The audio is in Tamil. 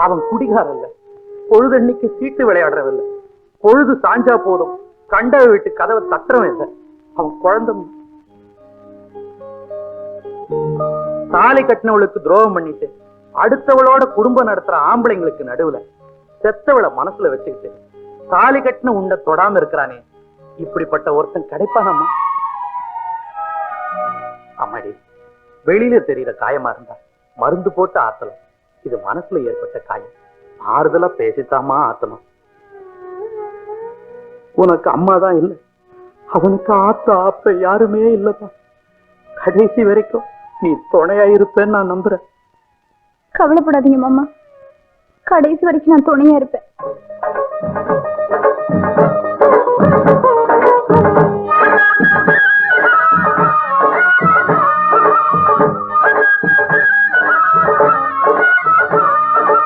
அவன் குடிகாரல்ல, பொழுதன்னைக்கு சீட்டு விளையாடுறவில்லை, பொழுது சாஞ்சா போதும் கண்ட வீட்டு கதவை தட்டுறவன் இல்லை. அவன் குழந்தை. தாலி கட்டினவளுக்கு துரோகம் பண்ணிட்டு அடுத்தவளோட குடும்பம் நடத்துற ஆம்பளைங்களுக்கு நடுவுல செத்தவளை மனசுல வச்சுக்கிட்டு தாலி கட்டின உண்ட தொடாம இருக்கிறானே, இப்படிப்பட்ட ஒருத்தன் கிடைப்பானம்மா? அம்மாடி, வெளியில தெரியற காயமா இருந்தா மருந்து போட்டு ஆத்தலாம். இது மனசுல ஏற்பட்ட காயம், ஆறுதலா பேசித்தாமா ஆத்தணும். உனக்கு அம்மாதான் இல்லை, அவனுக்கு ஆப்ப யாருமே இல்லப்பா. கடைசி வரைக்கும் நீ துணையா இருப்பேன்னு நான் நம்புறேன். கவலைப்படாதீங்க மாமா, கடைசி வரைக்கும் நான் துணையா இருப்பேன்.